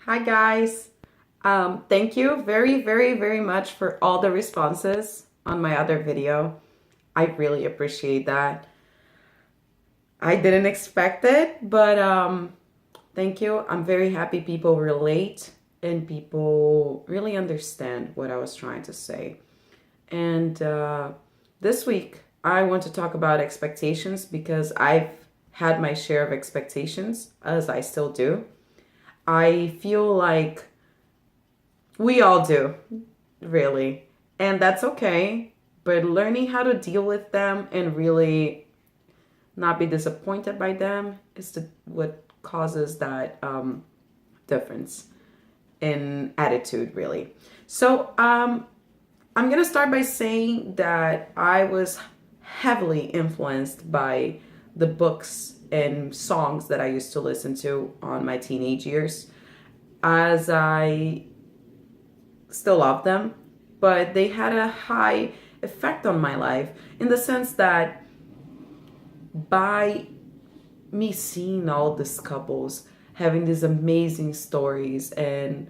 Hi guys. Thank you very much for all the responses on my other video. I really appreciate that. I didn't expect it, but thank you. I'm very happy people relate and people really understand what I was trying to say. And this week, I want to talk about expectations because I've had my share of expectations, as I still do. I feel like we all do, really. And that's okay. But learning how to deal with them and really not be disappointed by them is what causes that difference in attitude, really. So, I'm going to start by saying that I was heavily influenced by the books and songs that I used to listen to on my teenage years, as I still love them, but they had a high effect on my life in the sense that by me seeing all these couples having these amazing stories and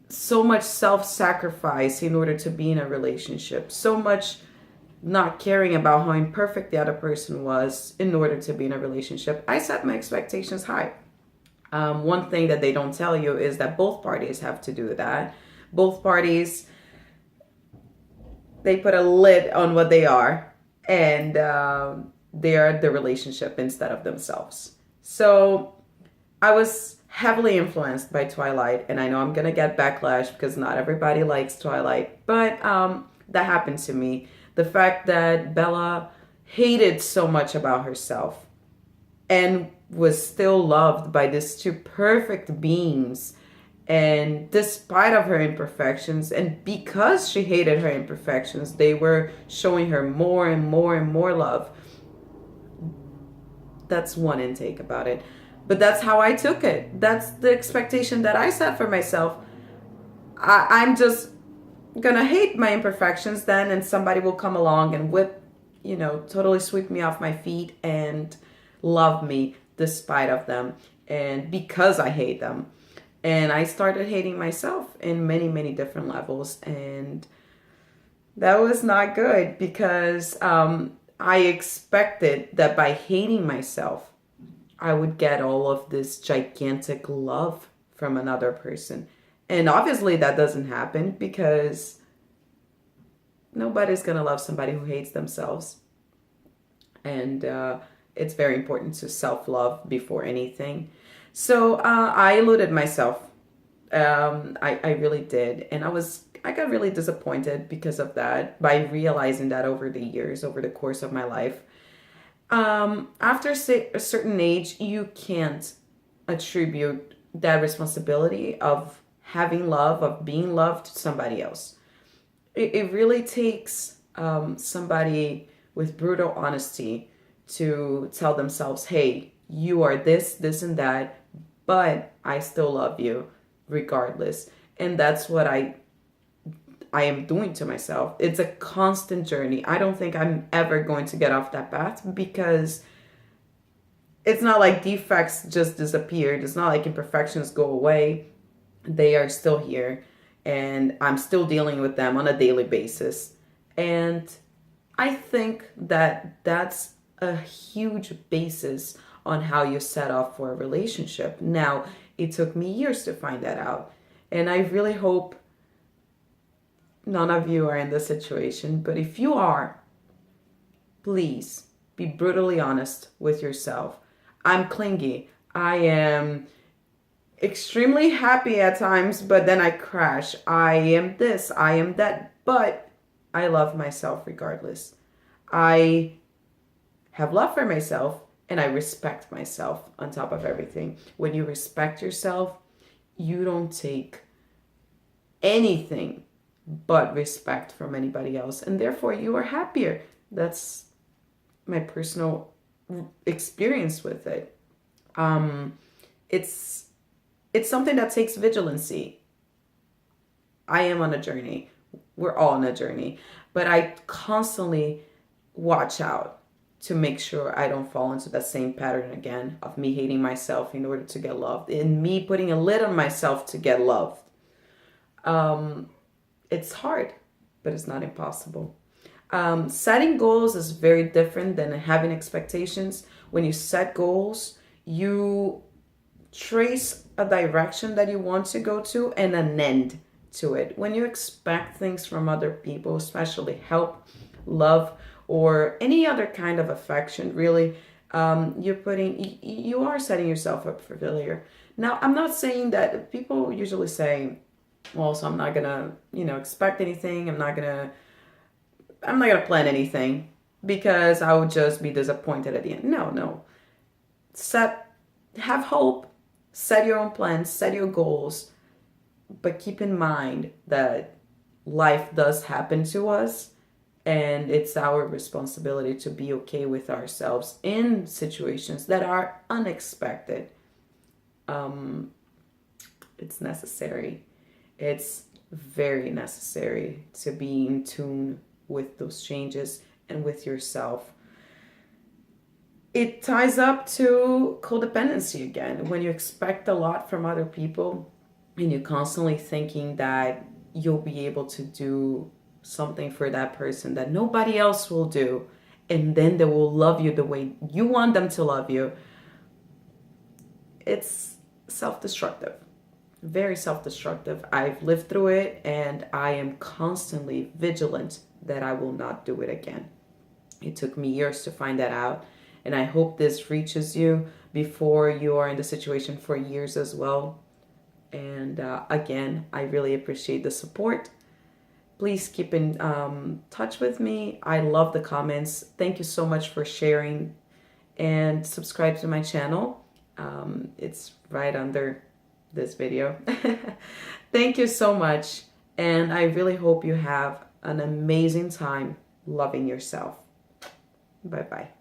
so much self-sacrifice in order to be in a relationship, so much not caring about how imperfect the other person was in order to be in a relationship, I set my expectations high. One thing that they don't tell you is that both parties have to do that. Both parties, they put a lid on what they are, and they are the relationship instead of themselves. So I was heavily influenced by Twilight, and I know I'm gonna get backlash because not everybody likes Twilight, but that happened to me. The fact that Bella hated so much about herself and was still loved by these two perfect beings, and despite of her imperfections, and because she hated her imperfections, they were showing her more and more and more love. That's one intake about it, but that's how I took it. That's the expectation that I set for myself. I'm just gonna hate my imperfections then, and somebody will come along and totally sweep me off my feet and love me despite of them and because I hate them. And I started hating myself in many different levels, and that was not good because I expected that by hating myself I would get all of this gigantic love from another person. And obviously that doesn't happen because nobody's going to love somebody who hates themselves. And it's very important to self-love before anything. So I eluded myself. I really did. And I got really disappointed because of that, by realizing that over the years, over the course of my life. After a certain age, you can't attribute that responsibility of having love, of being loved, to somebody else. It really takes somebody with brutal honesty to tell themselves, hey, you are this, and that, but I still love you regardless. And that's what I am doing to myself. It's a constant journey. I don't think I'm ever going to get off that path because it's not like defects just disappeared. It's not like imperfections go away. They are still here, and I'm still dealing with them on a daily basis. And I think that that's a huge basis on how you set up for a relationship. Now, it took me years to find that out. And I really hope none of you are in this situation, but if you are, please be brutally honest with yourself. I'm clingy. I am extremely happy at times, but then I crash. I am this, I am that, but I love myself regardless. I have love for myself and I respect myself on top of everything. When you respect yourself, you don't take anything but respect from anybody else, and therefore you are happier. That's my personal experience with it. It's something that takes vigilancy. I am on a journey. We're all on a journey, but I constantly watch out. to make sure I don't fall into that same pattern again of me hating myself in order to get loved, and me putting a lid on myself to get loved. It's hard, but it's not impossible. Setting goals is very different than having expectations. When you set goals, you trace a direction that you want to go to and an end to it. When you expect things from other people, especially help, love, or any other kind of affection, really, you are setting yourself up for failure. Now, I'm not saying that people usually say, well, so I'm not gonna, expect anything. I'm not gonna plan anything because I would just be disappointed at the end. No. Have hope, set your own plans, set your goals, but keep in mind that life does happen to us, and it's our responsibility to be okay with ourselves in situations that are unexpected. It's necessary. It's very necessary to be in tune with those changes and with yourself. It ties up to codependency again. When you expect a lot from other people and you're constantly thinking that you'll be able to do something for that person that nobody else will do, and then they will love you the way you want them to love you, it's self-destructive. Very self-destructive. I've lived through it, and I am constantly vigilant that I will not do it again. It took me years to find that out, and I hope this reaches you before you are in the situation for years as well. And again, I really appreciate the support. Please keep in touch with me. I love the comments. Thank you so much for sharing, and subscribe to my channel. It's right under this video. Thank you so much, and I really hope you have an amazing time loving yourself. Bye bye.